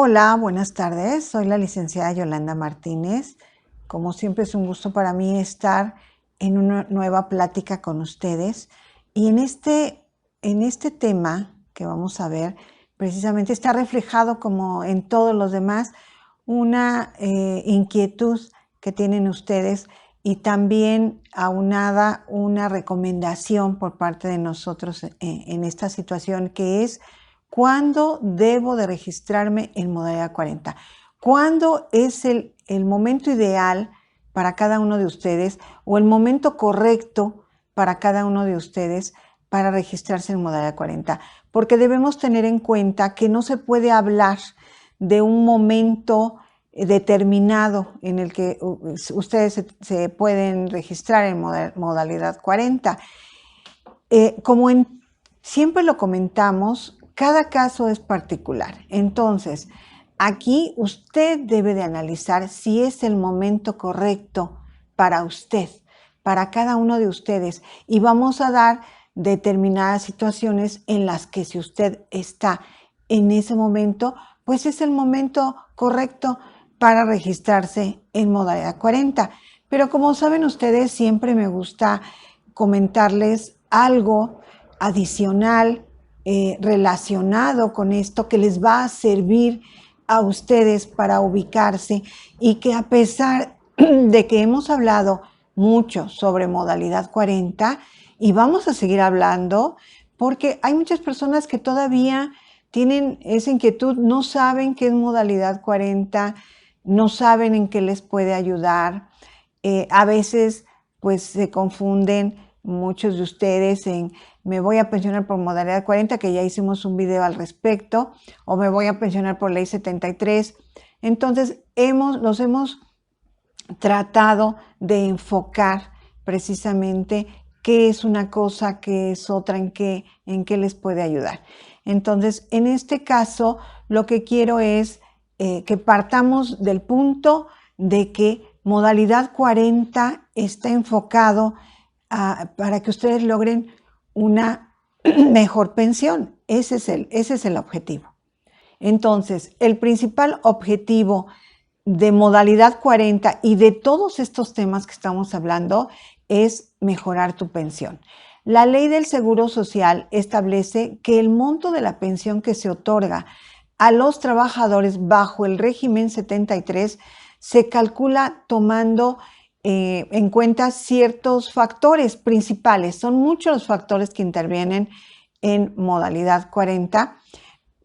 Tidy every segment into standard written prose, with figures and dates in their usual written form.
Hola, buenas tardes. Soy la licenciada Yolanda Martínez. Como siempre es un gusto para mí estar en una nueva plática con ustedes. Y en este tema que vamos a ver, precisamente está reflejado como en todos los demás una inquietud que tienen ustedes y también aunada una recomendación por parte de nosotros en esta situación que es: ¿cuándo debo de registrarme en modalidad 40? ¿Cuándo es el momento ideal para cada uno de ustedes o el momento correcto para cada uno de ustedes para registrarse en modalidad 40? Porque debemos tener en cuenta que no se puede hablar de un momento determinado en el que ustedes se pueden registrar en modalidad 40. Como siempre lo comentamos, cada caso es particular. Entonces, aquí usted debe de analizar si es el momento correcto para usted, para cada uno de ustedes. Y vamos a dar determinadas situaciones en las que si usted está en ese momento, pues es el momento correcto para registrarse en modalidad 40. Pero como saben ustedes, siempre me gusta comentarles algo adicional relacionado con esto que les va a servir a ustedes para ubicarse, y que a pesar de que hemos hablado mucho sobre modalidad 40 y vamos a seguir hablando, porque hay muchas personas que todavía tienen esa inquietud, no saben qué es modalidad 40, no saben en qué les puede ayudar. A veces pues se confunden muchos de ustedes en: me voy a pensionar por modalidad 40, que ya hicimos un video al respecto, o me voy a pensionar por ley 73. Entonces nos hemos tratado de enfocar precisamente qué es una cosa, qué es otra, en qué les puede ayudar. Entonces, en este caso, lo que quiero es que partamos del punto de que modalidad 40 está enfocado para que ustedes logren una mejor pensión. Ese es el objetivo. Entonces, el principal objetivo de modalidad 40 y de todos estos temas que estamos hablando es mejorar tu pensión. La ley del Seguro Social establece que el monto de la pensión que se otorga a los trabajadores bajo el régimen 73 se calcula tomando en cuenta ciertos factores principales. Son muchos los factores que intervienen en modalidad 40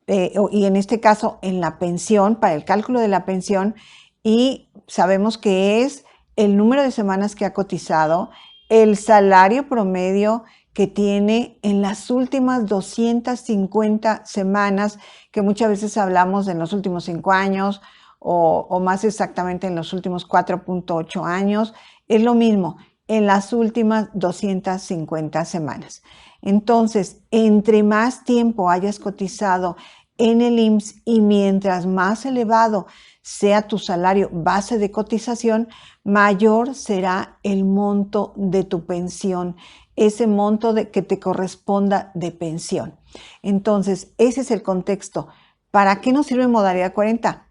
y en este caso en la pensión, para el cálculo de la pensión, y sabemos que es el número de semanas que ha cotizado, el salario promedio que tiene en las últimas 250 semanas, que muchas veces hablamos de en los últimos 5 años o más exactamente en los últimos 4.8 años, es lo mismo, en las últimas 250 semanas. Entonces, entre más tiempo hayas cotizado en el IMSS y mientras más elevado sea tu salario base de cotización, mayor será el monto de tu pensión, ese monto que te corresponda de pensión. Entonces, ese es el contexto. ¿Para qué nos sirve modalidad 40?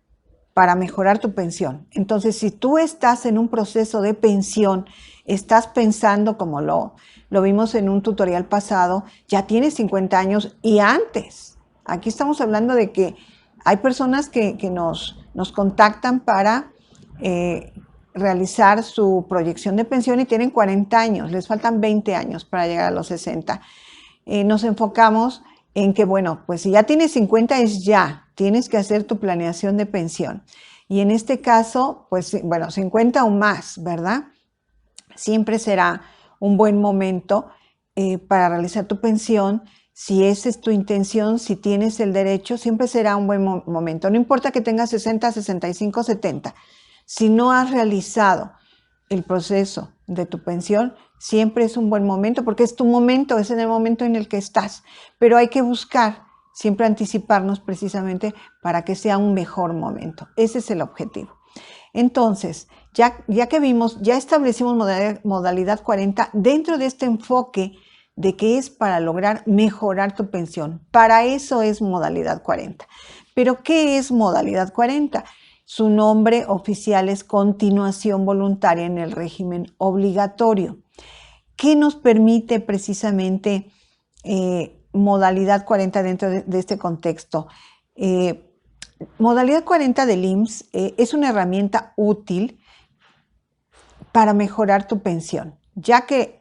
Para mejorar tu pensión. Entonces, si tú estás en un proceso de pensión, estás pensando, como lo vimos en un tutorial pasado, ya tienes 50 años y antes. Aquí estamos hablando de que hay personas que nos contactan para realizar su proyección de pensión y tienen 40 años, les faltan 20 años para llegar a los 60. Nos enfocamos en que, bueno, pues si ya tienes 50 es ya, tienes que hacer tu planeación de pensión. Y en este caso, pues bueno, 50 o más, ¿verdad? Siempre será un buen momento para realizar tu pensión. Si esa es tu intención, si tienes el derecho, siempre será un buen momento. No importa que tengas 60, 65, 70. Si no has realizado el proceso de tu pensión, siempre es un buen momento, porque es tu momento, es en el momento en el que estás. Pero hay que buscar siempre anticiparnos precisamente para que sea un mejor momento. Ese es el objetivo. Entonces, ya que vimos, ya establecimos modalidad 40 dentro de este enfoque de que es para lograr mejorar tu pensión. Para eso es modalidad 40. Pero, ¿qué es modalidad 40? Su nombre oficial es continuación voluntaria en el régimen obligatorio. ¿Qué nos permite precisamente modalidad 40 dentro de este contexto? Modalidad 40 del IMSS es una herramienta útil para mejorar tu pensión, ya que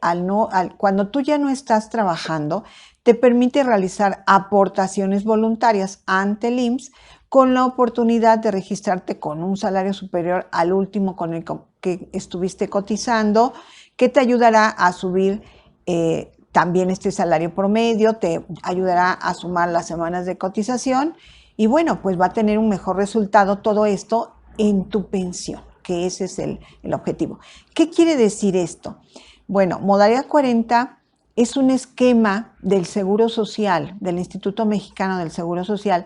cuando tú ya no estás trabajando, te permite realizar aportaciones voluntarias ante el IMSS con la oportunidad de registrarte con un salario superior al último con el que estuviste cotizando, que te ayudará a subir también este salario promedio, te ayudará a sumar las semanas de cotización y bueno, pues va a tener un mejor resultado todo esto en tu pensión, que ese es el objetivo. ¿Qué quiere decir esto? Bueno, modalidad 40 es un esquema del Seguro Social, del Instituto Mexicano del Seguro Social,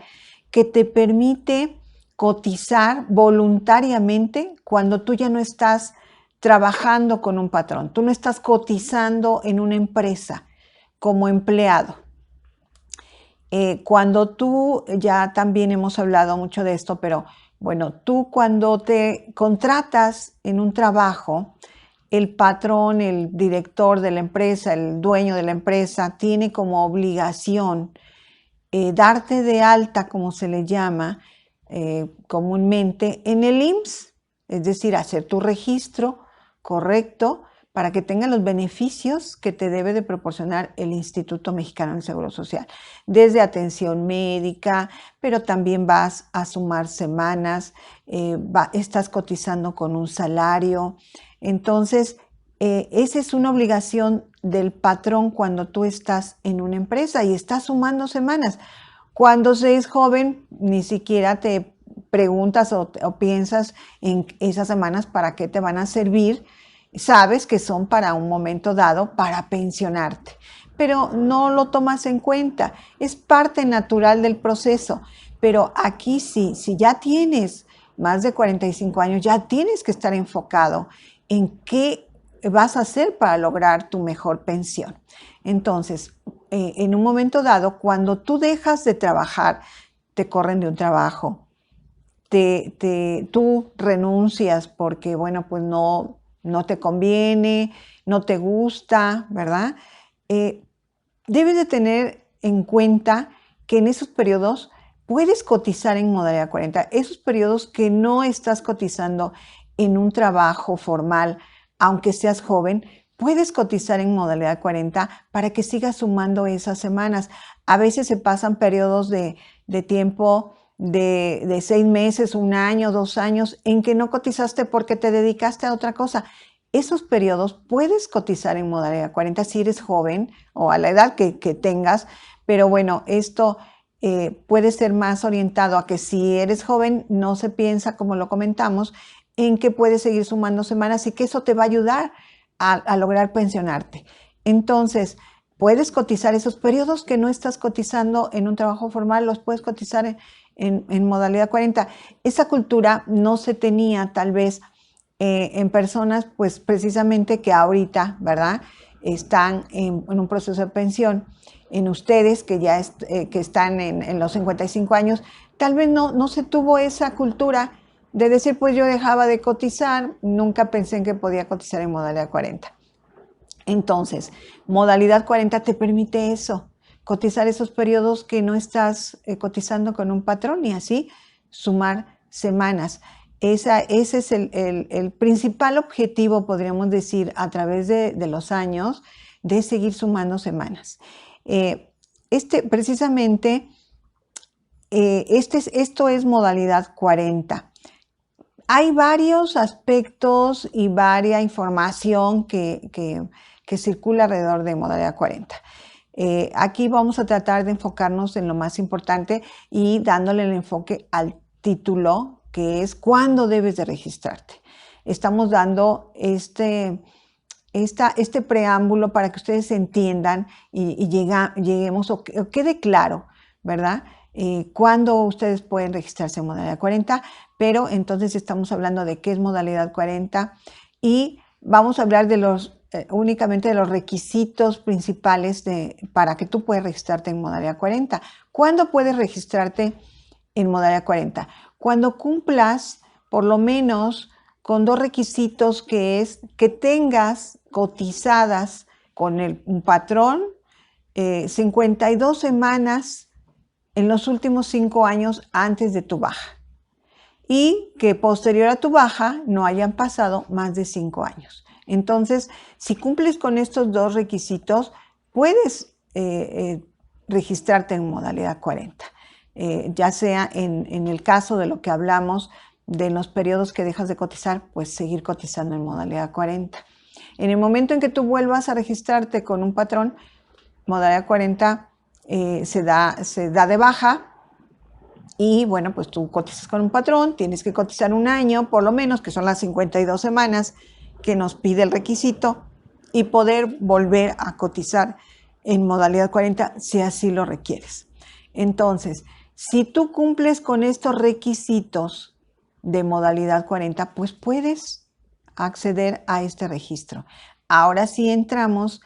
que te permite cotizar voluntariamente cuando tú ya no estás trabajando con un patrón, tú no estás cotizando en una empresa como empleado. Cuando tú, ya también hemos hablado mucho de esto, pero bueno, tú cuando te contratas en un trabajo, el patrón, el director de la empresa, el dueño de la empresa, tiene como obligación darte de alta, como se le llama comúnmente, en el IMSS, es decir, hacer tu registro correcto para que tengan los beneficios que te debe de proporcionar el Instituto Mexicano del Seguro Social, desde atención médica, pero también vas a sumar semanas, estás cotizando con un salario. Entonces, esa es una obligación del patrón cuando tú estás en una empresa y estás sumando semanas. Cuando se es joven, ni siquiera te preguntas o piensas en esas semanas para qué te van a servir. Sabes que son para un momento dado para pensionarte, pero no lo tomas en cuenta. Es parte natural del proceso. Pero aquí sí, si ya tienes más de 45 años, ya tienes que estar enfocado en qué vas a hacer para lograr tu mejor pensión. Entonces, en un momento dado, cuando tú dejas de trabajar, te corren de un trabajo, tú renuncias porque, bueno, pues no te conviene, no te gusta, ¿verdad? Debes de tener en cuenta que en esos periodos puedes cotizar en modalidad 40. Esos periodos que no estás cotizando en un trabajo formal, aunque seas joven, puedes cotizar en modalidad 40 para que sigas sumando esas semanas. A veces se pasan periodos de tiempo de 6 meses, 1 año, 2 años, en que no cotizaste porque te dedicaste a otra cosa. Esos periodos puedes cotizar en modalidad 40 si eres joven o a la edad que tengas, pero bueno, esto puede ser más orientado a que si eres joven no se piensa, como lo comentamos, en que puedes seguir sumando semanas y que eso te va a ayudar a lograr pensionarte. Entonces, puedes cotizar esos periodos que no estás cotizando en un trabajo formal, los puedes cotizar en modalidad 40. Esa cultura no se tenía tal vez en personas, pues precisamente que ahorita, ¿verdad? Están en un proceso de pensión. En ustedes que ya que están en los 55 años, tal vez no se tuvo esa cultura de decir, pues yo dejaba de cotizar, nunca pensé en que podía cotizar en modalidad 40. Entonces, modalidad 40 te permite eso, cotizar esos periodos que no estás cotizando con un patrón y así sumar semanas. Ese es el principal objetivo, podríamos decir, a través de los años, de seguir sumando semanas. Precisamente, esto es modalidad 40. Hay varios aspectos y varia información que circula alrededor de modalidad 40. Aquí vamos a tratar de enfocarnos en lo más importante y dándole el enfoque al título, que es cuándo debes de registrarte. Estamos dando este preámbulo para que ustedes entiendan y lleguemos o quede claro, ¿verdad? Cuándo ustedes pueden registrarse en modalidad 40, pero entonces estamos hablando de qué es modalidad 40 y vamos a hablar de únicamente de los requisitos principales para que tú puedas registrarte en modalidad 40. ¿Cuándo puedes registrarte en modalidad 40. Cuando cumplas por lo menos con 2 requisitos, que es que tengas cotizadas con un patrón 52 semanas en los últimos 5 años antes de tu baja, y que posterior a tu baja no hayan pasado más de 5 años. Entonces, si cumples con estos 2 requisitos, puedes registrarte en modalidad 40. Ya sea en el caso de lo que hablamos de los periodos que dejas de cotizar, pues seguir cotizando en modalidad 40. En el momento en que tú vuelvas a registrarte con un patrón, modalidad 40 se da de baja. Y bueno, pues tú cotizas con un patrón, tienes que cotizar un año por lo menos, que son las 52 semanas que nos pide el requisito, y poder volver a cotizar en modalidad 40 si así lo requieres. Entonces, si tú cumples con estos requisitos de modalidad 40, pues puedes acceder a este registro. Ahora sí entramos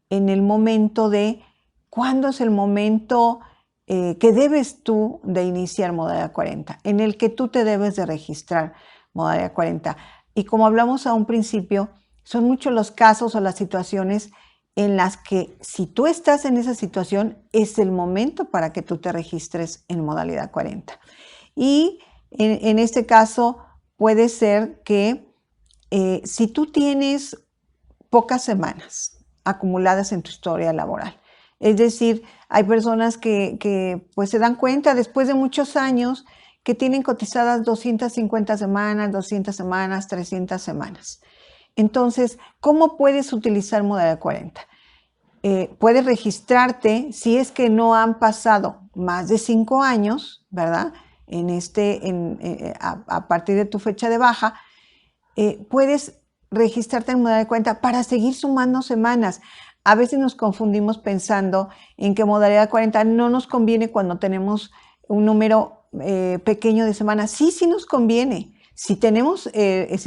en el momento de cuándo es el momento que debes tú de iniciar modalidad 40, en el que tú te debes de registrar modalidad 40. Y como hablamos a un principio, son muchos los casos o las situaciones en las que si tú estás en esa situación, es el momento para que tú te registres en modalidad 40. Y en este caso puede ser que si tú tienes pocas semanas acumuladas en tu historia laboral, es decir, hay personas que pues se dan cuenta después de muchos años que tienen cotizadas 250 semanas, 200 semanas, 300 semanas. Entonces, ¿cómo puedes utilizar modalidad 40? Puedes registrarte si es que no han pasado más de 5 años, ¿verdad? A partir de tu fecha de baja, puedes registrarte en modalidad 40 para seguir sumando semanas. A veces nos confundimos pensando en que modalidad 40 no nos conviene cuando tenemos un número pequeño de semanas. Sí, sí nos conviene. Si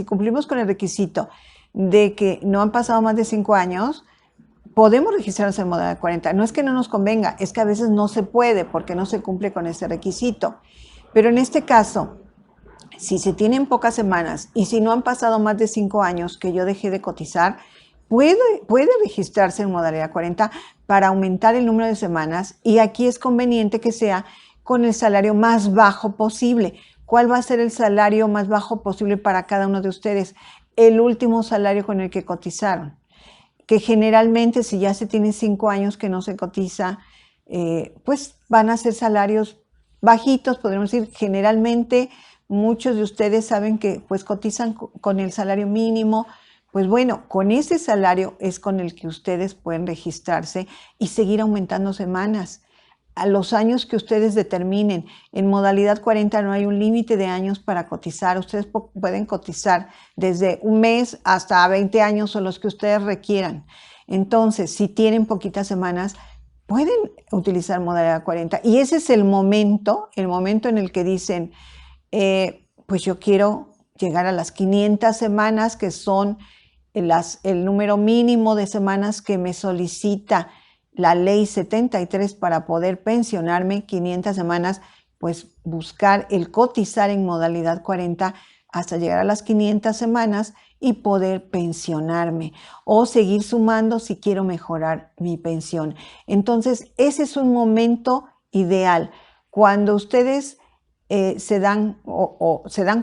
cumplimos con el requisito de que no han pasado más de 5 años, podemos registrarnos en modalidad 40. No es que no nos convenga, es que a veces no se puede porque no se cumple con ese requisito. Pero en este caso, si se tienen pocas semanas y si no han pasado más de 5 años que yo dejé de cotizar, puede registrarse en modalidad 40 para aumentar el número de semanas, y aquí es conveniente que sea con el salario más bajo posible. ¿Cuál va a ser el salario más bajo posible para cada uno de ustedes? El último salario con el que cotizaron, que generalmente si ya se tienen 5 años que no se cotiza, pues van a ser salarios bajitos, podríamos decir. Generalmente muchos de ustedes saben que pues cotizan con el salario mínimo. Pues bueno, con ese salario es con el que ustedes pueden registrarse y seguir aumentando semanas a los años que ustedes determinen. En modalidad 40 no hay un límite de años para cotizar. Ustedes pueden cotizar desde un mes hasta 20 años o los que ustedes requieran. Entonces, si tienen poquitas semanas, pueden utilizar modalidad 40. Y ese es el momento en el que dicen, pues yo quiero llegar a las 500 semanas, que son el número mínimo de semanas que me solicita la ley 73 para poder pensionarme. 500 semanas, pues buscar el cotizar en modalidad 40 hasta llegar a las 500 semanas y poder pensionarme o seguir sumando si quiero mejorar mi pensión. Entonces, ese es un momento ideal. Cuando ustedes se dan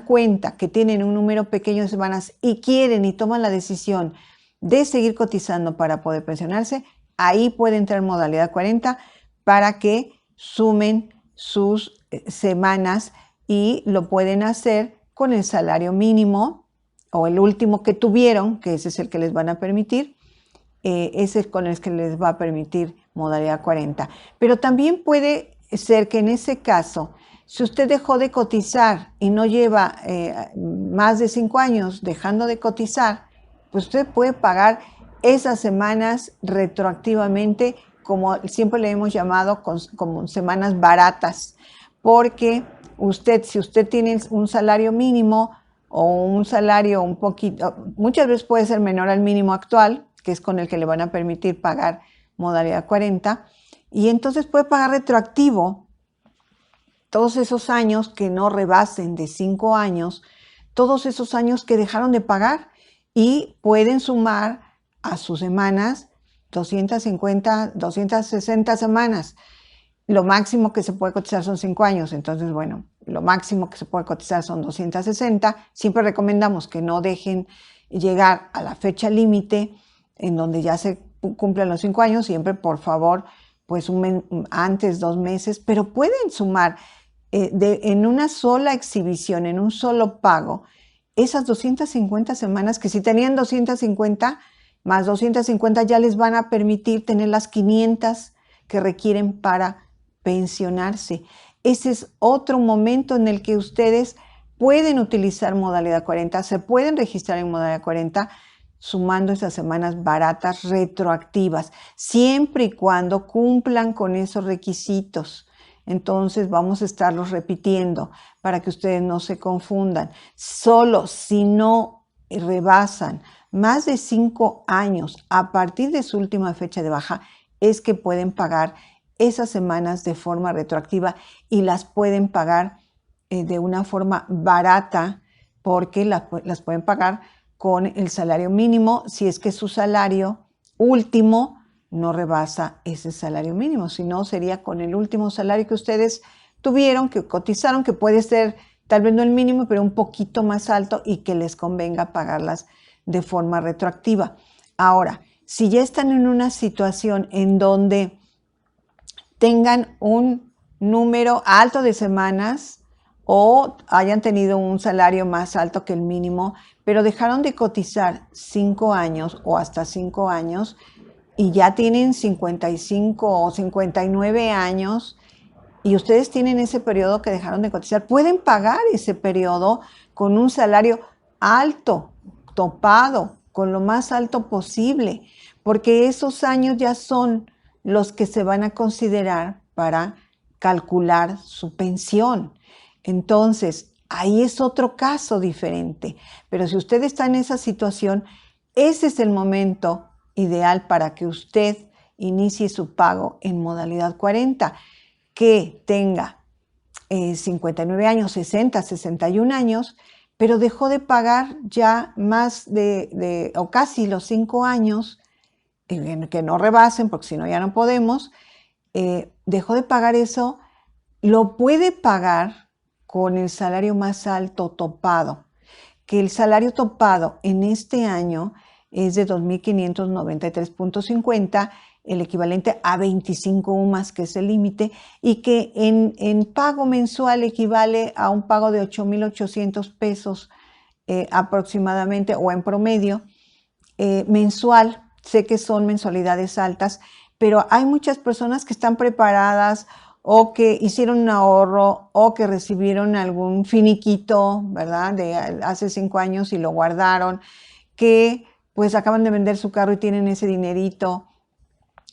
cuenta que tienen un número pequeño de semanas y quieren y toman la decisión de seguir cotizando para poder pensionarse, ahí puede entrar modalidad 40 para que sumen sus semanas, y lo pueden hacer con el salario mínimo o el último que tuvieron, que ese es el que les van a permitir. Ese es con el que les va a permitir modalidad 40. Pero también puede ser que en ese caso, si usted dejó de cotizar y no lleva más de 5 años dejando de cotizar, pues usted puede pagar esas semanas retroactivamente, como siempre le hemos llamado, como semanas baratas, porque si usted tiene un salario mínimo o un salario un poquito, muchas veces puede ser menor al mínimo actual, que es con el que le van a permitir pagar modalidad 40, y entonces puede pagar retroactivo todos esos años que no rebasen de 5 años, todos esos años que dejaron de pagar y pueden sumar a sus semanas 250, 260 semanas. Lo máximo que se puede cotizar son 5 años, entonces, bueno, lo máximo que se puede cotizar son 260. Siempre recomendamos que no dejen llegar a la fecha límite en donde ya se cumplen los 5 años, siempre, por favor, pues antes, 2 meses, pero pueden sumar en una sola exhibición, en un solo pago, esas 250 semanas que si tenían 250 más 250 ya les van a permitir tener las 500 que requieren para pensionarse. Ese es otro momento en el que ustedes pueden utilizar modalidad 40, se pueden registrar en modalidad 40 sumando esas semanas baratas retroactivas, siempre y cuando cumplan con esos requisitos. Entonces vamos a estarlos repitiendo para que ustedes no se confundan. Solo si no rebasan más de 5 años a partir de su última fecha de baja es que pueden pagar esas semanas de forma retroactiva y las pueden pagar de una forma barata porque las pueden pagar con el salario mínimo si es que su salario último no rebasa ese salario mínimo, sino sería con el último salario que ustedes tuvieron, que cotizaron, que puede ser tal vez no el mínimo, pero un poquito más alto y que les convenga pagarlas de forma retroactiva. Ahora, si ya están en una situación en donde tengan un número alto de semanas o hayan tenido un salario más alto que el mínimo, pero dejaron de cotizar 5 años o hasta 5 años y ya tienen 55 o 59 años y ustedes tienen ese periodo que dejaron de cotizar, pueden pagar ese periodo con un salario alto, topado, con lo más alto posible, porque esos años ya son los que se van a considerar para calcular su pensión. Entonces, ahí es otro caso diferente. Pero si usted está en esa situación, ese es el momento ideal para que usted inicie su pago en modalidad 40, que tenga 59 años, 60, 61 años, pero dejó de pagar ya más o casi los 5 años, que no rebasen, porque si no ya no podemos, dejó de pagar eso, lo puede pagar con el salario más alto topado, que el salario topado en este año es de 2.593.50, el equivalente a 25 UMAS, que es el límite, y que en pago mensual equivale a un pago de 8,800 pesos aproximadamente, o en promedio, mensual. Sé que son mensualidades altas, pero hay muchas personas que están preparadas o que hicieron un ahorro o que recibieron algún finiquito, ¿verdad? De hace 5 años y lo guardaron, que pues acaban de vender su carro y tienen ese dinerito.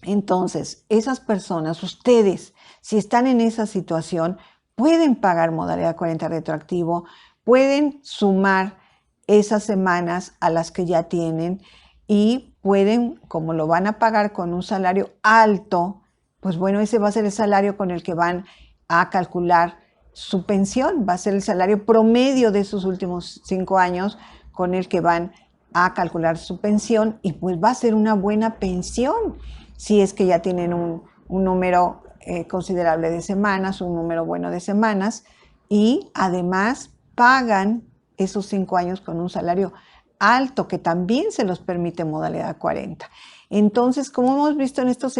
Entonces, esas personas, ustedes, si están en esa situación, pueden pagar modalidad 40 retroactivo, pueden sumar esas semanas a las que ya tienen y pueden, como lo van a pagar con un salario alto, pues bueno, ese va a ser el salario con el que van a calcular su pensión, va a ser el salario promedio de sus últimos 5 años con el que van a calcular su pensión y pues va a ser una buena pensión si es que ya tienen un número considerable de semanas, un número bueno de semanas y además pagan esos 5 años con un salario alto que también se los permite modalidad 40. Entonces, como hemos visto en estos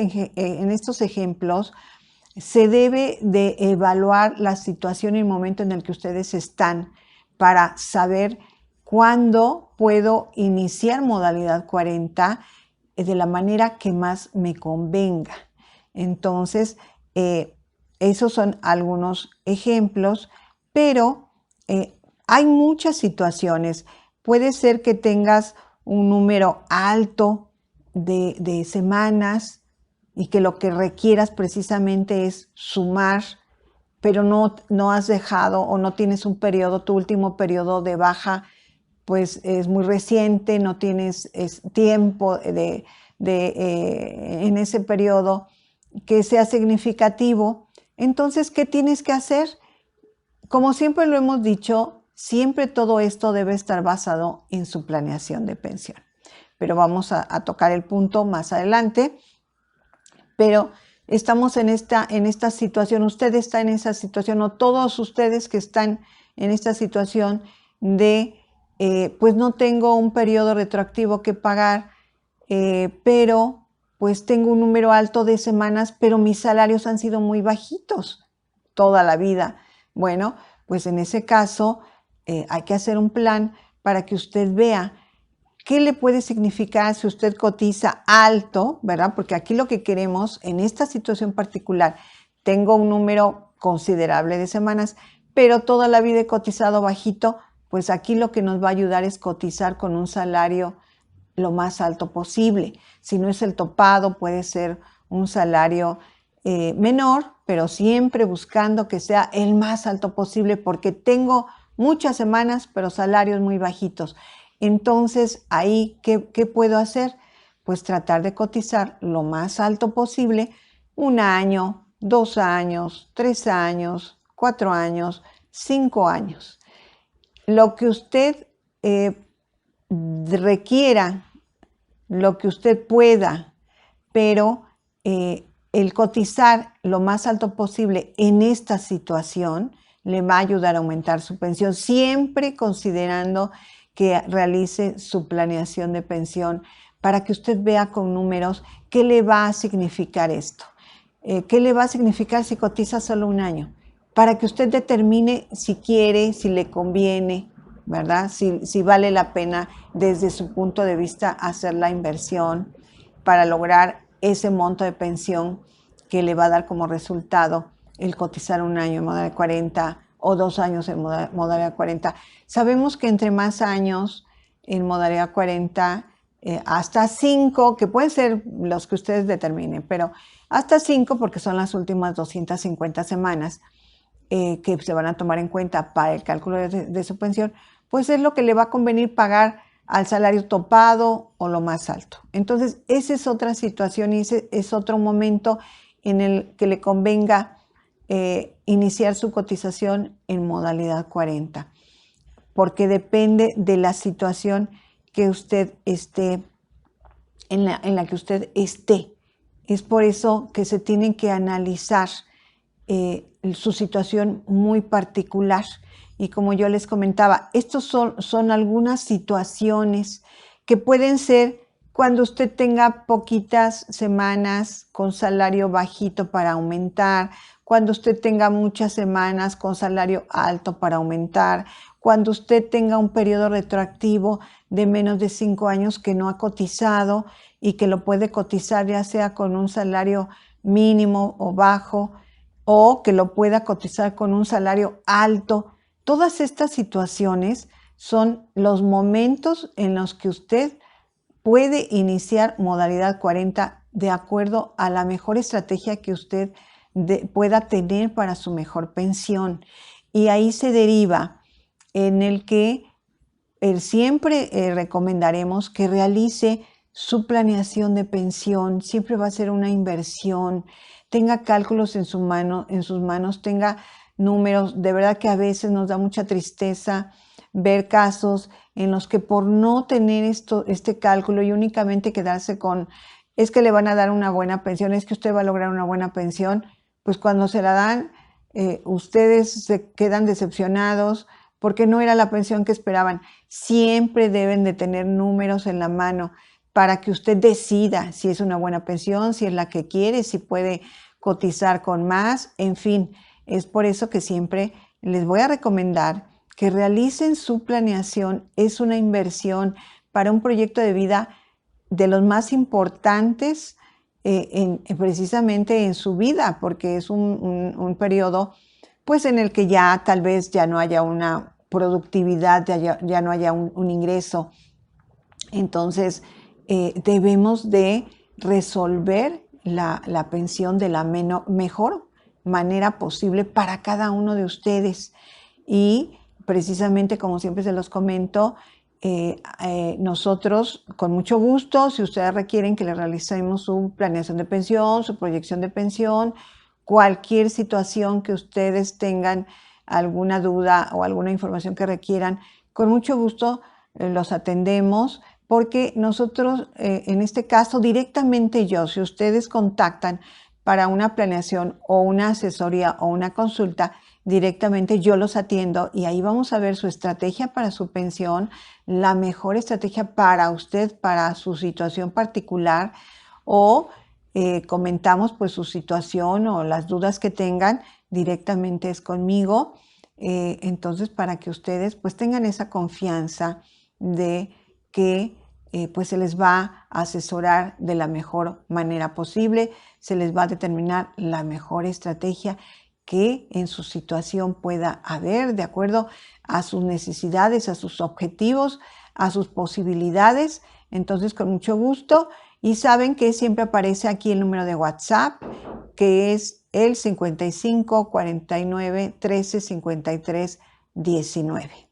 ejemplos, se debe de evaluar la situación y el momento en el que ustedes están para saber cuándo puedo iniciar modalidad 40 de la manera que más me convenga. Entonces, esos son algunos ejemplos, pero hay muchas situaciones. Puede ser que tengas un número alto de semanas y que lo que requieras precisamente es sumar, pero no has dejado o no tienes un periodo, tu último periodo de baja pues es muy reciente, no tienes tiempo en ese periodo que sea significativo. Entonces, ¿qué tienes que hacer? como siempre lo hemos dicho, siempre todo esto debe estar basado en su planeación de pensión. Pero vamos a tocar el punto más adelante. Pero estamos en esta situación, usted está en esa situación, o todos ustedes que están en esta situación de, pues no tengo un periodo retroactivo que pagar, pero pues tengo un número alto de semanas, pero mis salarios han sido muy bajitos toda la vida. Bueno, pues en ese caso hay que hacer un plan para que usted vea qué le puede significar si usted cotiza alto, ¿verdad? Porque aquí lo que queremos en esta situación particular, tengo un número considerable de semanas, pero toda la vida he cotizado bajito, pues aquí lo que nos va a ayudar es cotizar con un salario lo más alto posible. Si no es el topado, puede ser un salario menor, pero siempre buscando que sea el más alto posible, porque tengo muchas semanas, pero salarios muy bajitos. Entonces, ahí, ¿qué puedo hacer? Pues tratar de cotizar lo más alto posible, 1 año, 2 años, 3 años, 4 años, 5 años. Lo que usted requiera, lo que usted pueda, pero el cotizar lo más alto posible en esta situación le va a ayudar a aumentar su pensión, siempre considerando que realice su planeación de pensión para que usted vea con números qué le va a significar esto. ¿Qué le va a significar si cotiza solo 1 año? Para que usted determine si quiere, si le conviene, ¿verdad? Si vale la pena desde su punto de vista hacer la inversión para lograr ese monto de pensión que le va a dar como resultado el cotizar 1 año en modalidad 40 o 2 años en modalidad 40. Sabemos que entre más años en modalidad 40, hasta 5, que pueden ser los que ustedes determinen, pero hasta 5 porque son las últimas 250 semanas que se van a tomar en cuenta para el cálculo de su pensión, pues es lo que le va a convenir pagar al salario topado o lo más alto. Entonces, esa es otra situación y ese es otro momento en el que le convenga iniciar su cotización en modalidad 40, porque depende de la situación que usted esté, en la que usted esté. Es por eso que se tienen que analizar su situación muy particular. Y como yo les comentaba, estos son algunas situaciones que pueden ser cuando usted tenga poquitas semanas con salario bajito para aumentar, cuando usted tenga muchas semanas con salario alto para aumentar, cuando usted tenga un periodo retroactivo de menos de 5 años que no ha cotizado y que lo puede cotizar ya sea con un salario mínimo o bajo, o que lo pueda cotizar con un salario alto. Todas estas situaciones son los momentos en los que usted puede iniciar modalidad 40 de acuerdo a la mejor estrategia que usted pueda tener para su mejor pensión. Y ahí se deriva en el que siempre recomendaremos que realice su planeación de pensión. Siempre va a ser una inversión. Tenga cálculos en sus manos, tenga números. De verdad que a veces nos da mucha tristeza ver casos en los que por no tener este cálculo y únicamente quedarse con, es que le van a dar una buena pensión, es que usted va a lograr una buena pensión, pues cuando se la dan, ustedes se quedan decepcionados porque no era la pensión que esperaban. Siempre deben de tener números en la mano para que usted decida si es una buena pensión, si es la que quiere, si puede cotizar con más, en fin. Es por eso que siempre les voy a recomendar que realicen su planeación. Es una inversión para un proyecto de vida de los más importantes precisamente en su vida, porque es un periodo pues en el que ya tal vez ya no haya una productividad, ya no haya un ingreso. Entonces, debemos de resolver la pensión de la mejor manera posible para cada uno de ustedes. Y precisamente, como siempre se los comento, nosotros con mucho gusto, si ustedes requieren que le realicemos su planeación de pensión, su proyección de pensión, cualquier situación que ustedes tengan alguna duda o alguna información que requieran, con mucho gusto los atendemos, porque nosotros, en este caso, directamente yo, si ustedes contactan para una planeación o una asesoría o una consulta, directamente yo los atiendo y ahí vamos a ver su estrategia para su pensión, la mejor estrategia para usted, para su situación particular, o comentamos pues su situación o las dudas que tengan, directamente es conmigo. Entonces, para que ustedes pues tengan esa confianza de que pues se les va a asesorar de la mejor manera posible, se les va a determinar la mejor estrategia que en su situación pueda haber, de acuerdo a sus necesidades, a sus objetivos, a sus posibilidades. Entonces, con mucho gusto. Y saben que siempre aparece aquí el número de WhatsApp, que es el 55 49 13 53 19.